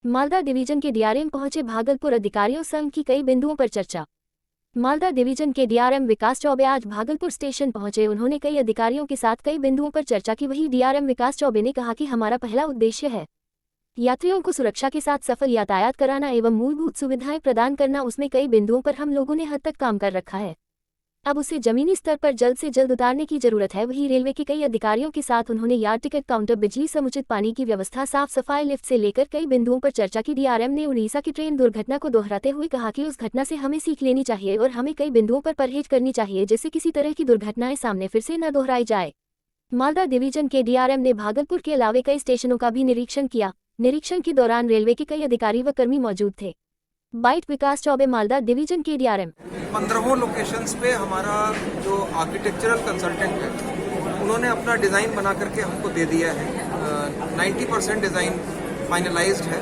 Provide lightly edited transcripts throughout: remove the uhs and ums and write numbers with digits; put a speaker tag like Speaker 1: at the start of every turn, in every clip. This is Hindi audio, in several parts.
Speaker 1: मालदा डिवीजन के डीआरएम पहुंचे भागलपुर, अधिकारियों संघ की कई बिंदुओं पर चर्चा। मालदा डिवीजन के डीआरएम विकास चौबे आज भागलपुर स्टेशन पहुंचे। उन्होंने कई अधिकारियों के साथ कई बिंदुओं पर चर्चा की। वहीं डीआरएम विकास चौबे ने कहा कि हमारा पहला उद्देश्य है यात्रियों को सुरक्षा के साथ सफल यातायात कराना एवं मूलभूत सुविधाएं प्रदान करना। उसमें कई बिंदुओं पर हम लोगों ने हद तक काम कर रखा है, अब उसे जमीनी स्तर पर जल्द से जल्द उतारने की जरूरत है। वहीं रेलवे के कई अधिकारियों के साथ उन्होंने यार्ड टिकट काउंटर, बिजली, समुचित पानी की व्यवस्था, साफ सफाई, लिफ्ट से लेकर कई बिंदुओं पर चर्चा की। डीआरएम ने उड़ीसा की ट्रेन दुर्घटना को दोहराते हुए कहा कि उस घटना से हमें सीख लेनी चाहिए और हमें कई बिंदुओं पर परहेज करनी चाहिए जिससे किसी तरह की दुर्घटनाएं सामने फिर से न दोहराई जाए। मालदा डिवीजन के डीआरएम ने भागलपुर के अलावे कई स्टेशनों का भी निरीक्षण किया। निरीक्षण के दौरान रेलवे के कई अधिकारी व कर्मी मौजूद थे। बाइट विकास चौबे, मालदा डिवीजन के डीआरएम।
Speaker 2: 15 लोकेशंस पे हमारा जो आर्किटेक्चरल कंसल्टेंट है उन्होंने अपना डिज़ाइन बना करके हमको दे दिया है। 90% डिज़ाइन फाइनलाइज्ड है।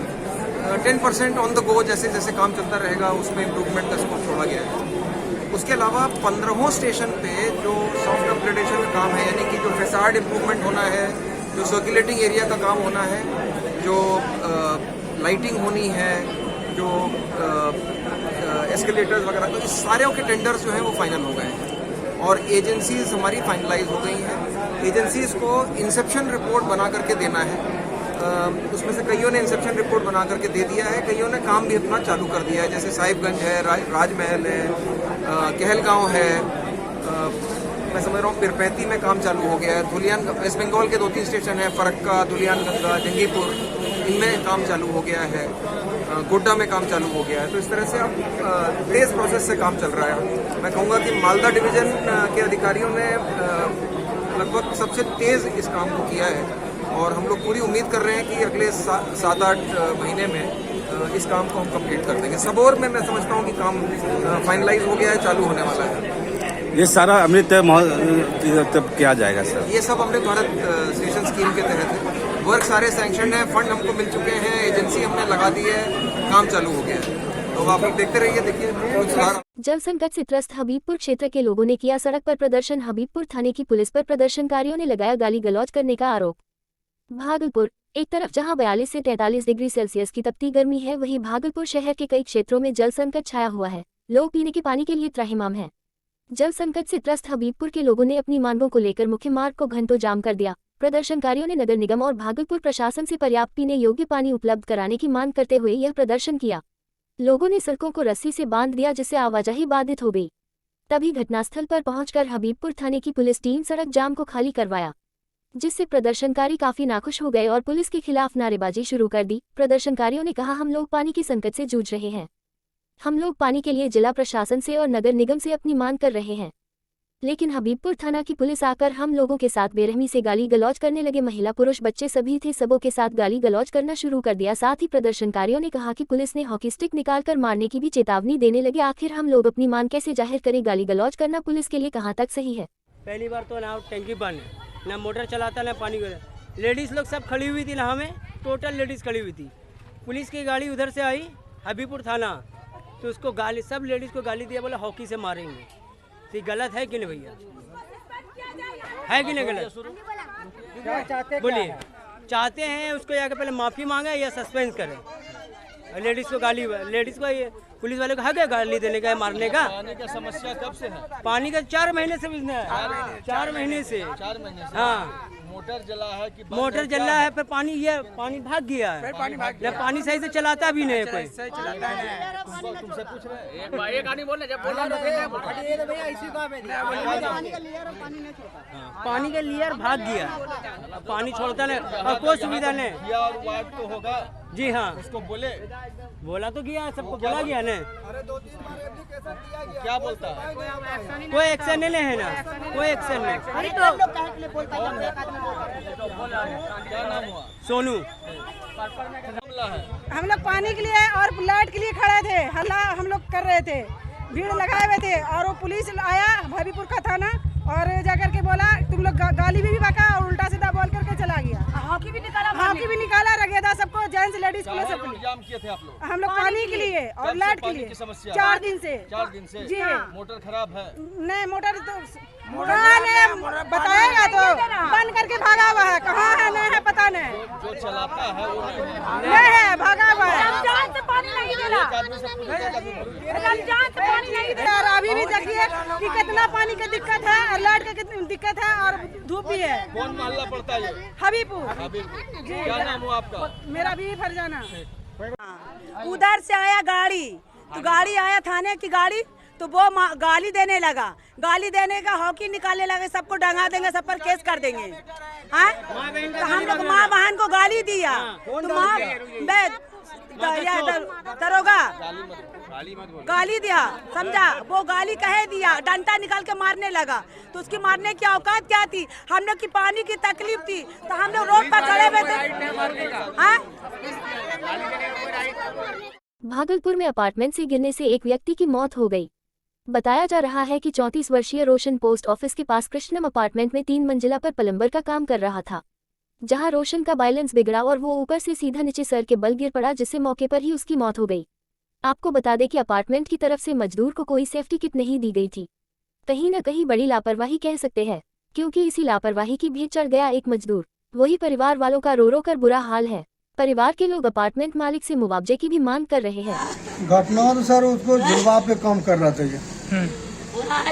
Speaker 2: 10% ऑन द गो, जैसे जैसे काम चलता रहेगा उसमें इम्प्रूवमेंट का स्कोप छोड़ा गया है। उसके अलावा 15 स्टेशन पे जो सॉफ्ट अपग्रेडेशन का काम है, यानी कि जो फैसाड इम्प्रूवमेंट होना है, जो सर्कुलेटिंग एरिया का काम होना है, जो लाइटिंग होनी है, जो एस्केलेटर्स वगैरह, तो इस सारे के टेंडर्स जो हैं वो फाइनल हो गए हैं और एजेंसीज हमारी फाइनलाइज हो गई हैं। एजेंसीज को इंसेप्शन रिपोर्ट बना करके देना है। उसमें से कईयों ने इंसेप्शन रिपोर्ट बना करके दे दिया है, कईयों ने काम भी अपना चालू कर दिया है। जैसे साहिबगंज है, राजमहल है, कहलगांव है, मैं समझ रहा हूँ पिरपैती में काम चालू हो गया है। धुलियान, वेस्ट बंगाल के 2-3 स्टेशन है, फरक्का, धुलियानगंगा, जंगीपुर, इनमें काम चालू हो गया है। गोड्डा में काम चालू हो गया है। तो इस तरह से अब तेज प्रोसेस से काम चल रहा है। मैं कहूँगा कि मालदा डिवीजन के अधिकारियों ने लगभग सबसे तेज इस काम को किया है और हम लोग पूरी उम्मीद कर रहे हैं कि अगले 7-8 महीने में इस काम को हम कंप्लीट कर देंगे। सबौर में मैं समझता हूँ कि काम फाइनलाइज हो गया है, चालू होने वाला है।
Speaker 3: ये सारा अमृत तब क्या जाएगा सर?
Speaker 2: ये सब अमृत भारत स्टेशन स्कीम के तहत है। वर्क सारे सैंक्शन है, फंड हमको मिल चुके हैं, एजेंसी हमने लगा दी है, काम चालू हो गया है। तो आप लोग देखते रहिए, देखिए कुछ सुधार।
Speaker 1: जल संकट से त्रस्त हबीबपुर क्षेत्र के लोगों ने किया सड़क पर प्रदर्शन। हबीबपुर थाने की पुलिस पर प्रदर्शनकारियों ने लगाया गाली गलौज करने का आरोप। भागलपुर एक तरफ जहां 42 से 43 डिग्री सेल्सियस की तपती गर्मी है, वहीं भागलपुर शहर के कई क्षेत्रों में जल संकट छाया हुआ है। लोग पीने के पानी के लिए त्राहिमाम हैं। जल संकट से त्रस्त हबीबपुर के लोगों ने अपनी मांगों को लेकर मुख्य मार्ग को घंटों जाम कर दिया। प्रदर्शनकारियों ने नगर निगम और भागलपुर प्रशासन से पर्याप्त पीने योग्य पानी उपलब्ध कराने की मांग करते हुए यह प्रदर्शन किया। लोगों ने सड़कों को रस्सी से बांध दिया जिससे आवाजाही बाधित हो गई। तभी घटनास्थल पर पहुंचकर हबीबपुर थाने की पुलिस टीम सड़क जाम को खाली करवाया, जिससे प्रदर्शनकारी काफी नाखुश हो गए और पुलिस के खिलाफ नारेबाजी शुरू कर दी। प्रदर्शनकारियों ने कहा, हम लोग पानी के संकट से जूझ रहे हैं। हम लोग पानी के लिए जिला प्रशासन से और नगर निगम से अपनी मांग कर रहे हैं, लेकिन हबीबपुर थाना की पुलिस आकर हम लोगों के साथ बेरहमी से गाली गलौज करने लगे। महिला, पुरुष, बच्चे सभी थे, सबों के साथ गाली गलौज करना शुरू कर दिया। साथ ही प्रदर्शनकारियों ने कहा कि पुलिस ने हॉकी स्टिक निकालकर मारने की भी चेतावनी देने लगे। आखिर हम लोग अपनी मांग कैसे जाहिर करें? गाली गलौज करना पुलिस के लिए कहां तक सही है?
Speaker 4: पहली बार तो ना टंकी बंद, ना मोटर चलाता, ना पानी। लेडीज लोग सब खड़ी हुई थी नहा में, टोटल लेडीज खड़ी हुई थी। पुलिस की गाड़ी उधर से आई हबीबपुर थाना, तो उसको गाली, सब लेडीज को गाली दिया, बोला हॉकी से मारेंगे। तो गलत है कि नहीं भैया? है कि नहीं गलत? बोलिए, चाहते हैं उसको या पहले माफी मांगे या सस्पेंड करें। लेडीज को गाली, लेडीज को ये पुलिस वाले को हक है गाली देने का, मारने का।
Speaker 5: पानी का समस्या कब से है?
Speaker 4: पानी का 4 महीने से 4 महीने से।
Speaker 5: हाँ, मोटर जला है कि
Speaker 4: मोटर जला है, फिर पानी भाग गया है। पानी सही से चलाता भी नहीं कोई।
Speaker 5: तुमसे पूछ रहे हैं,
Speaker 4: पानी का लेयर भाग गया, पानी छोड़ता नहीं और कोई सुविधा नहीं।
Speaker 5: वार्ड तो होगा
Speaker 4: जी हाँ,
Speaker 5: उसको
Speaker 4: बोला तो गया, सबको बोला गया ना।
Speaker 5: क्या बोलता है?
Speaker 4: कोई एक्शन नहीं है ना, कोई एक्शन नहीं।
Speaker 5: क्या नाम हुआ?
Speaker 4: सोनू।
Speaker 6: हम लोग पानी के लिए और लाइट के लिए खड़े थे, हल्ला हम लोग कर रहे थे, भीड़ लगाए हुए थे और वो पुलिस आया हबीबपुर का थाना और जाकर के बोला तुम लोग गाली भी बका और उल्टा सीधा बोल करके चला गया। हॉकी भी निकाला रख था सबको, जेंट्स लेडीज पुलिस सब
Speaker 5: इंतजाम किए थे आप लोग?
Speaker 6: हम लोग पानी के लिए और लाइट के लिए। 4 दिन से। जी हाँ।
Speaker 5: मोटर खराब है?
Speaker 6: नहीं, मोटर तो बताएगा तो बंद करके भागा हुआ है। कहाँ है नहीं है पता नहीं।
Speaker 5: जो चलाता है वो नहीं
Speaker 6: है, भागा हुआ है। भी है।
Speaker 5: कौन मोहल्ला पड़ता है ये?
Speaker 6: हबीबपुर।
Speaker 5: हबीबपुर।
Speaker 6: जी।
Speaker 5: क्या नाम हुआ आपका?
Speaker 6: मेरा भी फरजाना। उधर से आया गाड़ी, तो गाड़ी आया थाने की गाड़ी, तो वो गाली देने लगा। गाली देने का हॉकी निकालने लगे, सबको डंगा देंगे, सब पर केस कर देंगे। हाँ, तो हम लोग माँ बहन को गाली दिया, तो माँ दरोगा गाली दिया, समझा? वो गाली कहे दिया, डंडा निकाल के मारने लगा। तो उसकी मारने की औकात क्या थी? हम लोग की पानी की तकलीफ थी, तो हम लोग रोड पर खड़े हुए थे। हाँ?
Speaker 1: भागलपुर में अपार्टमेंट से गिरने से एक व्यक्ति की मौत हो गई। बताया जा रहा है कि 34 वर्षीय रोशन पोस्ट ऑफिस के पास कृष्णम अपार्टमेंट में 3 मंजिला पर प्लम्बर का काम कर रहा था, जहां रोशन का बैलेंस बिगड़ा और वो ऊपर से सीधा नीचे सर के बल गिर पड़ा, जिससे मौके पर ही उसकी मौत हो गई। आपको बता दें कि अपार्टमेंट की तरफ से मजदूर को कोई सेफ्टी किट नहीं दी गई थी। कहीं न कहीं बड़ी लापरवाही कह सकते हैं, क्योंकि इसी लापरवाही की भेंट चढ़ गया एक मजदूर। वही परिवार वालों का रो रो कर बुरा हाल है। परिवार के लोग अपार्टमेंट मालिक से मुआवजे की भी मांग कर रहे हैं।
Speaker 7: घटना तो सर उसको झुलवा पे काम कर रहा था ये,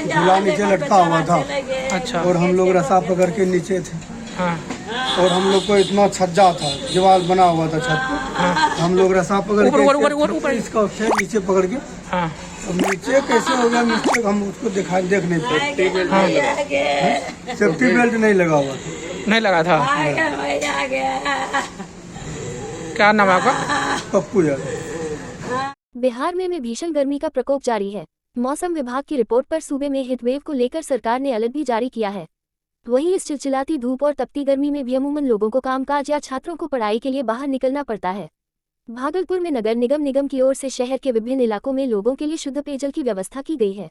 Speaker 7: झूला नीचे लटका हुआ था। अच्छा। और हम लोग रस्सा पकड़ के नीचे थे। हाँ। और हम लोग को इतना छज्जा था, दीवार बना हुआ था छत पे। हाँ। हम लोग रस्सा पकड़ के इसका नीचे पकड़ के। हाँ। अब नीचे कैसे हो गया मिस्टेक, हम उसको देख नहीं पाए। सेफ्टी बेल्ट नहीं लगा हुआ था।
Speaker 8: नहीं लगा था। क्या नाम है आपका?
Speaker 7: पप्पू यादव।
Speaker 1: बिहार में भीषण गर्मी का प्रकोप जारी है। मौसम विभाग की रिपोर्ट पर सूबे में हीटवेव को लेकर सरकार ने अलर्ट भी जारी किया है। वहीं इस चिलचिलाती धूप और तपती गर्मी में भी अमूमन लोगों को कामकाज या छात्रों को पढ़ाई के लिए बाहर निकलना पड़ता है। भागलपुर में नगर निगम की ओर से शहर के विभिन्न इलाकों में लोगों के लिए शुद्ध पेयजल की व्यवस्था की गई है,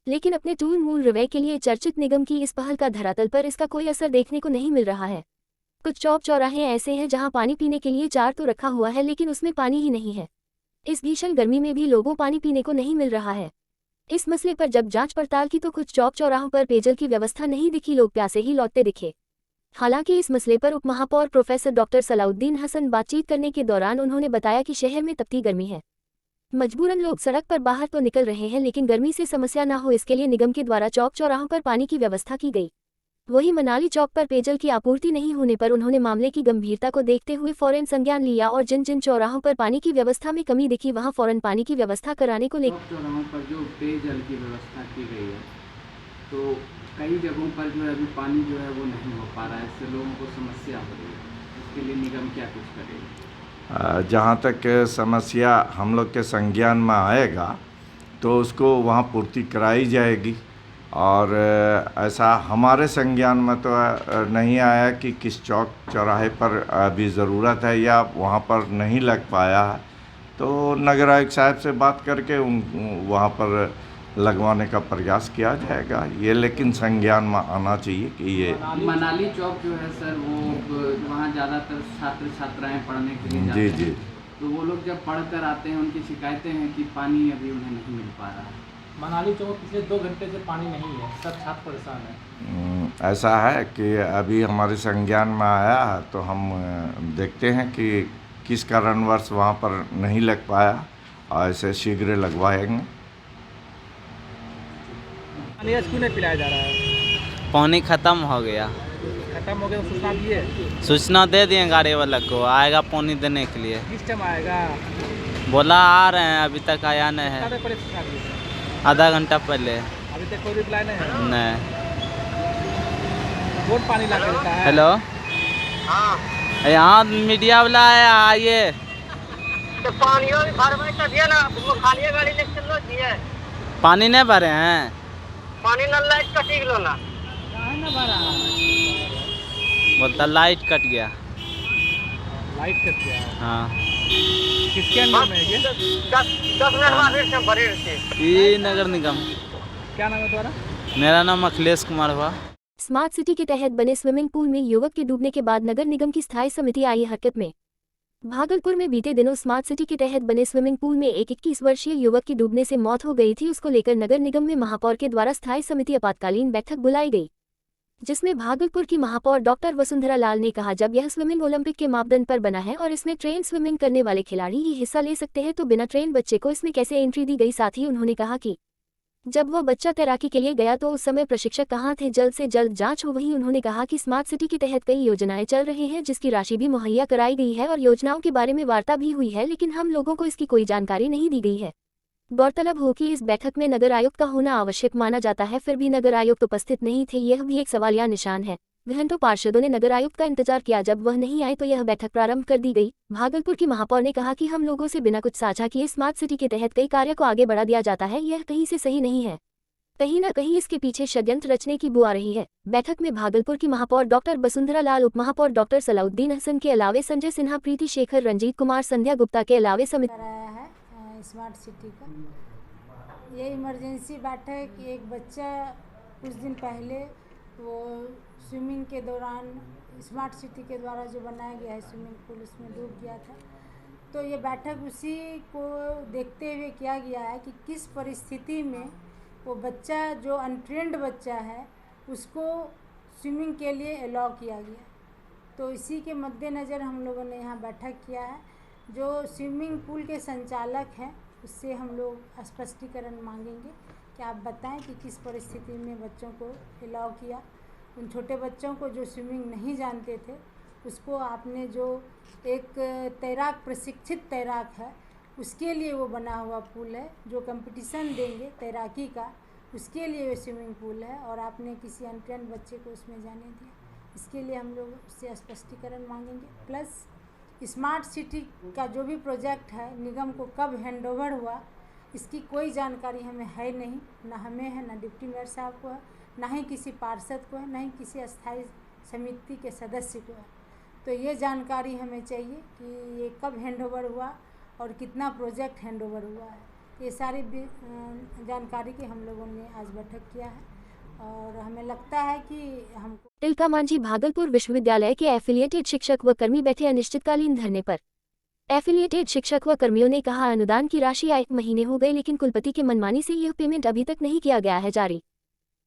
Speaker 1: लेकिन अपने टूल मूल रवैये के लिए चर्चित निगम की इस पहल का धरातल पर इसका कोई असर देखने को नहीं मिल रहा है। कुछ चौक चौराहे ऐसे हैं जहां पानी पीने के लिए जार तो रखा हुआ है, लेकिन उसमें पानी ही नहीं है। इस भीषण गर्मी में भी लोगों पानी पीने को नहीं मिल रहा है। इस मसले पर जब जांच पड़ताल की तो कुछ चौक चौराहों पर पेयजल की व्यवस्था नहीं दिखी, लोग प्यासे ही लौटते दिखे। हालांकि इस मसले पर उप महापौर प्रोफेसर डॉक्टर सलाउद्दीन हसन बातचीत करने के दौरान उन्होंने बताया कि शहर में तपती गर्मी है, मजबूरन लोग सड़क पर बाहर तो निकल रहे हैं, लेकिन गर्मी से समस्या न हो इसके लिए निगम के द्वारा चौक चौराहों पर पानी की व्यवस्था की गई। वहीं मनाली चौक पर पेयजल की आपूर्ति नहीं होने पर उन्होंने मामले की गंभीरता को देखते हुए फौरन संज्ञान लिया और जिन जिन चौराहों पर पानी की व्यवस्था में कमी दिखी वहां फौरन पानी की व्यवस्था कराने को लेकर
Speaker 9: चौराहों पर जो पेयजल की व्यवस्था की गई है, तो कई जगहों पर जो है अभी पानी जो है वो नहीं हो पा रहा है, इससे लोगों को समस्या हो रही है। इसके लिए निगम क्या कुछ करेगा?
Speaker 10: जहाँ तक समस्या हम लोग के संज्ञान में आएगा तो उसको वहाँ पूर्ति कराई जाएगी। और ऐसा हमारे संज्ञान में तो नहीं आया कि किस चौक चौराहे पर अभी ज़रूरत है या वहाँ पर नहीं लग पाया है, तो नगर आयुक्त साहब से बात करके वहाँ पर लगवाने का प्रयास किया जाएगा। ये लेकिन संज्ञान में आना चाहिए कि ये
Speaker 9: मनाली चौक जो है सर, वो वहाँ ज़्यादातर छात्र छात्राएँ पढ़ने के लिए जाते हैं। तो वो लोग जब पढ़ कर आते हैं उनकी शिकायतें हैं कि पानी अभी उन्हें नहीं मिल पा रहा है।
Speaker 8: मनाली चौक पिछले 2 घंटे से पानी नहीं है, सब छात्र परेशान है।
Speaker 10: ऐसा है कि अभी हमारे संज्ञान में आया है, तो हम देखते हैं कि किस कारणवश वहाँ पर नहीं लग पाया और ऐसे शीघ्र लगवाएंगे।
Speaker 5: पानी क्यों नहीं पिलाया जा रहा है?
Speaker 11: पानी ख़त्म हो गया।
Speaker 5: खत्म हो गया तो सूचना दिए?
Speaker 11: सूचना दे दिए, गाड़ी वाला को आएगा पानी देने के लिए।
Speaker 5: किस टाइम आएगा?
Speaker 11: बोला आ रहे हैं, अभी तक आया नहीं है। आधा घंटा पहले।
Speaker 5: अभी तक कोई रिप्लाई नहीं है?
Speaker 11: नहीं।
Speaker 5: कौन पानी ला के देता है?
Speaker 11: हेलो, हाँ यहाँ मीडिया वाला है, आइए।
Speaker 12: तो पानी भर में दिया ना, खाली गाड़ी लेके चलो दिए।
Speaker 11: पानी नहीं भरे हैं?
Speaker 12: पानी न लाइट कट गया ना।
Speaker 11: बोलता लाइट कट गया।
Speaker 5: लाइट कट गया?
Speaker 11: हाँ।
Speaker 5: किसके अंदर में है ये?
Speaker 12: 10 मिनट बाद फिर से भरे रहते।
Speaker 11: ये नगर निगम।
Speaker 5: क्या नाम है तुम्हारा?
Speaker 11: मेरा नाम अखिलेश कुमार हुआ।
Speaker 1: स्मार्ट सिटी के तहत बने स्विमिंग पूल में युवक के डूबने के बाद नगर निगम की स्थायी समिति आई हरकत में। भागलपुर में बीते दिनों स्मार्ट सिटी के तहत बने स्विमिंग पूल में एक 21 वर्षीय युवक की डूबने से मौत हो गई थी। उसको लेकर नगर निगम में महापौर के द्वारा स्थायी समिति आपातकालीन बैठक बुलाई गई, जिसमें भागलपुर की महापौर डॉक्टर वसुंधरा लाल ने कहा, जब यह स्विमिंग ओलंपिक के मापदंड पर बना है और इसमें ट्रेन स्विमिंग करने वाले खिलाड़ी ही हिस्सा ले सकते हैं, तो बिना ट्रेन बच्चे को इसमें कैसे एंट्री दी गई। साथ ही उन्होंने कहा कि जब वह बच्चा तैराकी के लिए गया तो उस समय प्रशिक्षक कहाँ थे? जल्द से जल्द जांच हो। वहीं उन्होंने कहा कि स्मार्ट सिटी के तहत कई योजनाएं चल रही हैं जिसकी राशि भी मुहैया कराई गई है और योजनाओं के बारे में वार्ता भी हुई है, लेकिन हम लोगों को इसकी कोई जानकारी नहीं दी गई है। गौरतलब हो कि इस बैठक में नगर आयुक्त का होना आवश्यक माना जाता है, फिर भी नगर आयुक्त उपस्थित नहीं थे, यह भी एक सवालिया निशान है। घंटों पार्षदों ने नगर आयुक्त का इंतजार किया, जब वह नहीं आए तो यह बैठक प्रारंभ कर दी गई। भागलपुर की महापौर ने कहा कि हम लोगों से बिना कुछ साझा किए स्मार्ट सिटी के तहत कई कार्य को आगे बढ़ा दिया जाता है, यह कहीं से सही नहीं है। कहीं न कहीं इसके पीछे षड्यंत्र रचने की बू आ रही है। बैठक में भागलपुर की महापौर डॉक्टर बसुंधरा लाल, उप महापौर डॉक्टर सलाउद्दीन हसन के अलावे संजय सिन्हा, प्रीति शेखर, रंजीत कुमार, संध्या गुप्ता के अलावे समिति
Speaker 13: है स्मार्ट सिटी का। ये इमरजेंसी बैठक, एक बच्चा कुछ दिन पहले वो स्विमिंग के दौरान स्मार्ट सिटी के द्वारा जो बनाया गया है स्विमिंग पूल, उसमें डूब गया था। तो ये बैठक उसी को देखते हुए किया गया है कि किस परिस्थिति में वो बच्चा जो अनट्रेंड बच्चा है उसको स्विमिंग के लिए अलाउ किया गया। तो इसी के मद्देनज़र हम लोगों ने यहाँ बैठक किया है। जो स्विमिंग पूल के संचालक हैं उससे हम लोग स्पष्टीकरण मांगेंगे कि आप बताएं कि किस परिस्थिति में बच्चों को अलाउ किया। उन छोटे बच्चों को जो स्विमिंग नहीं जानते थे उसको आपने जो एक तैराक, प्रशिक्षित तैराक है, उसके लिए वो बना हुआ पूल है। जो कंपटीशन देंगे तैराकी का उसके लिए वो स्विमिंग पूल है और आपने किसी अनट्रेंड बच्चे को उसमें जाने दिया। इसके लिए हम लोग उससे स्पष्टीकरण मांगेंगे। प्लस स्मार्ट सिटी का जो भी प्रोजेक्ट है निगम को कब हैंडओवर हुआ इसकी कोई जानकारी हमें है नहीं, ना हमें है, ना डिप्टी मेयर साहब को है, ना ही किसी पार्षद को है, ना ही किसी स्थायी समिति के सदस्य को है। तो ये जानकारी हमें चाहिए कि ये कब हैंडओवर हुआ और कितना प्रोजेक्ट हैंडओवर हुआ है। ये सारी जानकारी की हम लोगों ने आज बैठक किया है और हमें लगता है कि हमको
Speaker 1: तिलका मांझी भागलपुर विश्वविद्यालय के एफिलिएटेड शिक्षक व कर्मी बैठे अनिश्चितकालीन धरने पर। एफिलिएटेड शिक्षक व कर्मियों ने कहा, अनुदान की राशि 1 महीने हो गए लेकिन कुलपति की मनमानी से यह पेमेंट अभी तक नहीं किया गया है जारी।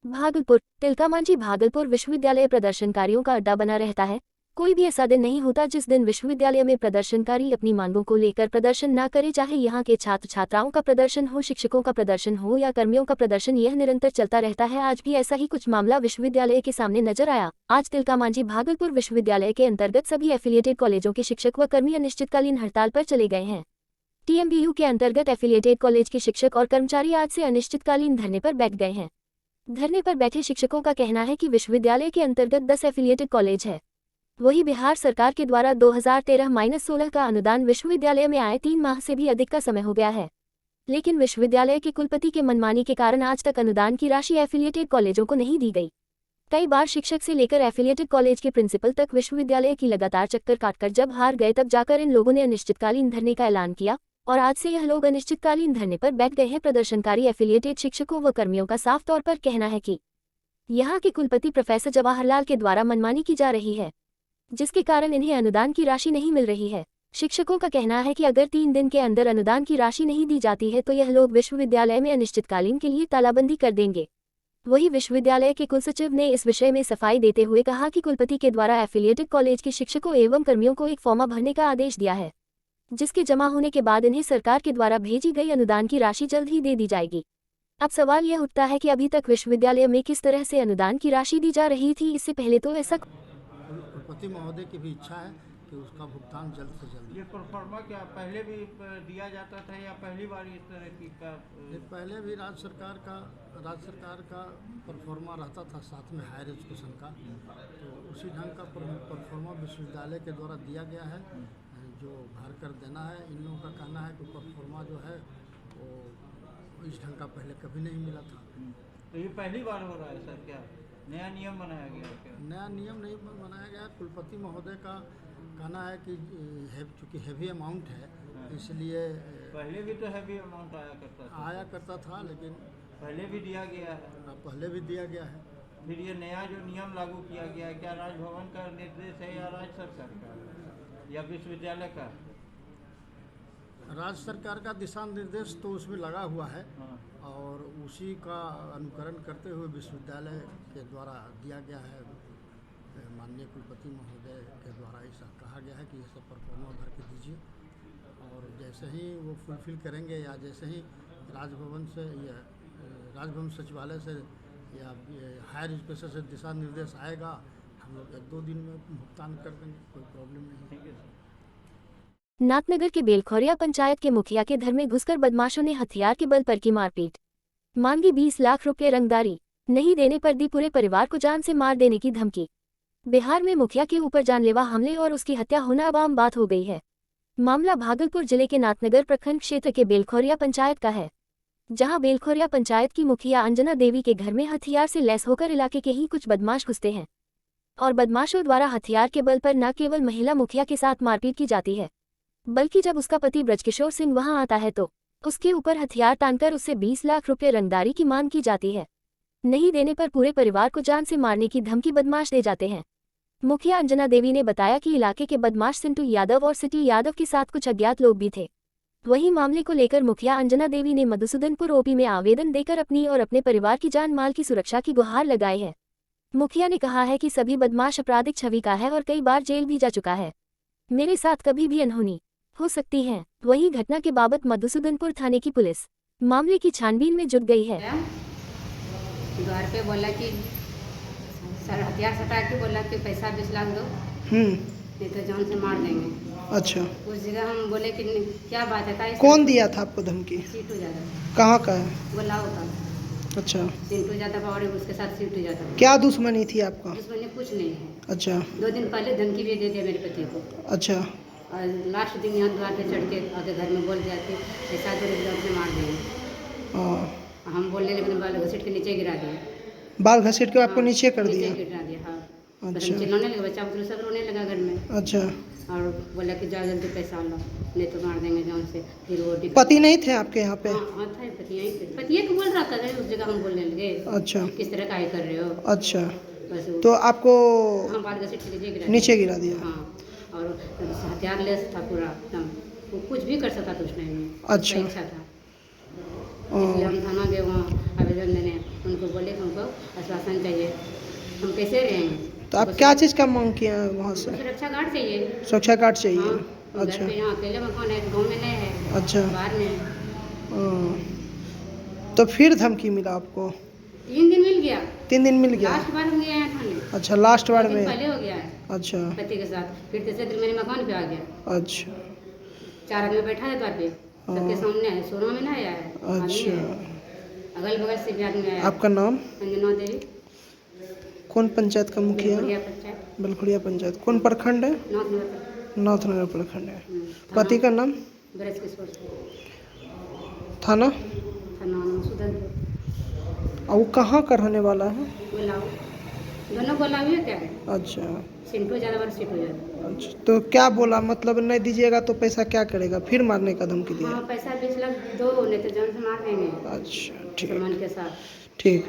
Speaker 1: भागलपुर। तिलका मांझी भागलपुर विश्वविद्यालय प्रदर्शनकारियों का अड्डा बना रहता है। कोई भी ऐसा दिन नहीं होता जिस दिन विश्वविद्यालय में प्रदर्शनकारी अपनी मांगों को लेकर प्रदर्शन न करे, चाहे यहाँ के छात्र छात्राओं का प्रदर्शन हो, शिक्षकों का प्रदर्शन हो या कर्मियों का प्रदर्शन, यह निरंतर चलता रहता है। आज भी ऐसा ही कुछ मामला विश्वविद्यालय के सामने नजर आया। आज तिलका मांझी भागलपुर विश्वविद्यालय के अंतर्गत सभी एफिलिएटेड कॉलेजों के शिक्षक व कर्मी अनिश्चितकालीन हड़ताल पर चले गए हैं। TMBU के अंतर्गत एफिलिएटेड कॉलेज के शिक्षक और कर्मचारी आज से अनिश्चितकालीन धरने पर बैठ गए हैं। धरने पर बैठे शिक्षकों का कहना है कि विश्वविद्यालय के अंतर्गत 10 एफिलिएटेड कॉलेज है। वही बिहार सरकार के द्वारा 2013-16 का अनुदान विश्वविद्यालय में आए 3 माह से भी अधिक का समय हो गया है, लेकिन विश्वविद्यालय के कुलपति के मनमानी के कारण आज तक अनुदान की राशि एफिलिएटेड कॉलेजों को नहीं दी गई। कई बार शिक्षक से लेकर एफिलिएटेड कॉलेज के प्रिंसिपल तक विश्वविद्यालय की लगातार चक्कर काटकर जब हार गए तब जाकर इन लोगों ने अनिश्चितकालीन धरने का ऐलान किया और आज से यह लोग अनिश्चितकालीन धरने पर बैठ गए हैं। प्रदर्शनकारी एफिलिएटेड शिक्षकों व कर्मियों का साफ तौर पर कहना है कि यहाँ के कुलपति प्रोफेसर जवाहरलाल के द्वारा मनमानी की जा रही है, जिसके कारण इन्हें अनुदान की राशि नहीं मिल रही है। शिक्षकों का कहना है कि अगर 3 दिन के अंदर अनुदान की राशि नहीं दी जाती है तो यह लोग विश्वविद्यालय में अनिश्चितकालीन के लिए तालाबंदी कर देंगे। वही विश्वविद्यालय के कुलसचिव ने इस विषय में सफाई देते हुए कहा कि कुलपति के द्वारा एफिलिएटेड कॉलेज के शिक्षकों एवं कर्मियों को एक फॉर्म भरने का आदेश दिया है, जिसके जमा होने के बाद इन्हें सरकार के द्वारा भेजी गई अनुदान की राशि जल्द ही दे दी जाएगी। अब सवाल यह उठता है कि अभी तक विश्वविद्यालय में किस तरह से अनुदान की राशि दी जा रही थी। इससे पहले तो ऐसा
Speaker 7: कुलपति महोदय की भी इच्छा है कि उसका भुगतान जल्द से जल्द।
Speaker 9: ये प्रोफार्मा क्या पहले भी दिया जाता था या पहली बार इस तरह की का?
Speaker 7: पहले भी राज्य सरकार का प्रोफार्मा रहता था साथ में हायर एजुकेशन का, तो उसी ढंग का प्रोफार्मा विश्वविद्यालय के द्वारा दिया गया है जो भर कर देना है। इन लोगों का कहना है कि प्रोफार्मा जो है वो इस ढंग का पहले कभी नहीं मिला था।
Speaker 9: तो ये पहली बार हो रहा है सर? क्या नया नियम बनाया गया है? क्या
Speaker 7: नया नियम नहीं बनाया गया। कुलपति महोदय का कहना है कि चूँकि हैवी अमाउंट है इसलिए
Speaker 9: पहले भी तो हैवी अमाउंट आया करता था, लेकिन
Speaker 7: पहले भी दिया गया है।
Speaker 9: फिर ये नया जो नियम लागू किया गया है क्या राजभवन का निर्देश है या राज्य सरकार का या विश्वविद्यालय का?
Speaker 7: राज्य सरकार का दिशा निर्देश तो उसमें लगा हुआ है और उसी का अनुकरण करते हुए विश्वविद्यालय के द्वारा दिया गया है। माननीय कुलपति महोदय के द्वारा ऐसा कहा गया है कि ये सब परफॉर्मा भर के दीजिए और जैसे ही वो फुलफिल करेंगे या जैसे ही राजभवन से या राजभवन सचिवालय से या हायर एजुकेशन से दिशा निर्देश आएगा, हम लोग 1-2 दिन में भुगतान कर देंगे, कोई प्रॉब्लम नहीं है।
Speaker 1: नाथनगर के बेलखोरिया पंचायत के मुखिया के घर में घुसकर बदमाशों ने हथियार के बल पर की मारपीट, मांगी 20 लाख रुपए रंगदारी, नहीं देने पर दी पूरे परिवार को जान से मार देने की धमकी। बिहार में मुखिया के ऊपर जानलेवा हमले और उसकी हत्या होना अब आम बात हो गई है। मामला भागलपुर जिले के नाथनगर प्रखंड क्षेत्र के बेलखोरिया पंचायत का है, जहां बेलखोरिया पंचायत की मुखिया अंजना देवी के घर में हथियार से लैस होकर इलाके के ही कुछ बदमाश घुसते हैं और बदमाशों द्वारा हथियार के बल पर न केवल महिला मुखिया के साथ मारपीट की जाती है, बल्कि जब उसका पति ब्रजकिशोर सिंह वहां आता है तो उसके ऊपर हथियार तानकर उससे 20 लाख रुपए रंगदारी की मांग की जाती है। नहीं देने पर पूरे परिवार को जान से मारने की धमकी बदमाश दे जाते हैं। मुखिया अंजना देवी ने बताया कि इलाके के बदमाश सिंटू यादव और सिटी यादव के साथ कुछ अज्ञात लोग भी थे। वहीं मामले को लेकर मुखिया अंजना देवी ने मधुसूदनपुर ओपी में आवेदन देकर अपनी और अपने परिवार की जान माल की सुरक्षा की गुहार लगाई है। मुखिया ने कहा है कि सभी बदमाश आपराधिक छवि का है और कई बार जेल भी जा चुका है। मेरे साथ कभी भी अनहोनी हो सकती है। वहीं घटना के बाबत मधुसूदनपुर थाने की पुलिस मामले की छानबीन में जुट गई है।
Speaker 14: घर पे बोला कि सर हथियार सटा के बोला कि पैसा 20 लाख दो, नहीं तो जान से मार देंगे।
Speaker 7: अच्छा,
Speaker 14: उस जगह हम बोले कि क्या बात है।
Speaker 7: कौन दिया था आपको धमकी?
Speaker 14: सीटू यादव।
Speaker 7: कहाँ का है?
Speaker 14: गुलाव का।
Speaker 7: अच्छा,
Speaker 14: सीटू यादव और उसके साथ सीटू यादव।
Speaker 7: क्या दुश्मनी थी आपका?
Speaker 14: दुश्मनी कुछ नहीं है।
Speaker 7: अच्छा,
Speaker 14: 2 दिन पहले धमकी भी दे दिया मेरे पति को।
Speaker 7: अच्छा,
Speaker 14: और लास्ट दिन यहाँ द्वार पे चढ़ के आगे घर में बोल दिया कि ऐसा तो से मार देंगे। हम बोलने लेकिन बाल घसीट के नीचे गिरा दिया।
Speaker 7: बाल घसीट के आपको नीचे कर दिया?
Speaker 14: गिरा दिया, हाँ।
Speaker 7: अच्छा,
Speaker 14: चिल्लाने लगा, बच्चा बुतरू सब रोने लगा घर में।
Speaker 7: अच्छा,
Speaker 14: और बोला कि जाओ जल्दी पैसा लो, नहीं तो मार देंगे जान से। फिर वो
Speaker 7: पति नहीं थे आपके यहाँ पे?
Speaker 14: हाँ था, पति यहीं थे। पति को बोल रहा था उस जगह हम बोलने लगे।
Speaker 7: अच्छा,
Speaker 14: किस तरह का कर रहे हो?
Speaker 7: अच्छा,
Speaker 14: बस
Speaker 7: तो आपको
Speaker 14: हाँ बाल घसीट के
Speaker 7: नीचे गिरा दिया?
Speaker 14: हाँ, और हथियार लेस था पूरा एकदम, वो कुछ भी कर सकता था उस टाइम में।
Speaker 7: अच्छा,
Speaker 14: इच्छा था, इसलिए हम थाना गए वहाँ आवेदन देने। उनको बोले कि हमको आश्वासन चाहिए, हम कैसे रहेंगे।
Speaker 7: तो आप क्या चीज़ का मांग किया है वहाँ से?
Speaker 14: सुरक्षा गार्ड चाहिए।
Speaker 7: सुरक्षा गार्ड चाहिए?
Speaker 14: हाँ,
Speaker 7: अच्छा,
Speaker 14: घर पे यहाँ अकेले मकान है, गाँव में नहीं है।
Speaker 7: अच्छा,
Speaker 14: बाहर में है।
Speaker 7: तो फिर धमकी मिला आपको?
Speaker 14: 3 दिन मिल गया।
Speaker 7: 3 दिन मिल गया?
Speaker 14: लास्ट बार हम गए हैं थाने।
Speaker 7: अच्छा, लास्ट बार में
Speaker 14: पहले हो गया है।
Speaker 7: अच्छा,
Speaker 14: पति के साथ। फिर तीसरे दिन मेरे मकान पे आ गया।
Speaker 7: अच्छा,
Speaker 14: 4 आदमी बैठा है द्वार पे, सबके सामने है। सोना में ना आया है।
Speaker 7: अच्छा,
Speaker 14: अगल बगल से भी आदमी आया।
Speaker 7: आपका नाम?
Speaker 14: अंजना देवी।
Speaker 7: कौन पंचायत का मुखिया?
Speaker 14: बेलखोरिया पंचायत।
Speaker 7: बेलखोरिया पंचायत। कौन प्रखंड है? नाथनगर प्रखंड है। पति का नाम?
Speaker 14: ब्रजकिशोर।
Speaker 7: थाना?
Speaker 14: थाना मधुसूदनपुर।
Speaker 7: और वो कहाँ का रहने वाला है?
Speaker 14: गुलाव। दोनों गुलाव है क्या है?
Speaker 7: अच्छा,
Speaker 14: सिंटू यादव और सीटू यादव।
Speaker 7: अच्छा, तो क्या बोला, मतलब नहीं दीजिएगा तो पैसा क्या करेगा? फिर मारने का धमकी दिया?
Speaker 14: हाँ, पैसा 20 लाख दो, नहीं तो जान से मार देंगे।
Speaker 7: अच्छा, ठीक,
Speaker 14: सामान के साथ।
Speaker 7: ठीक।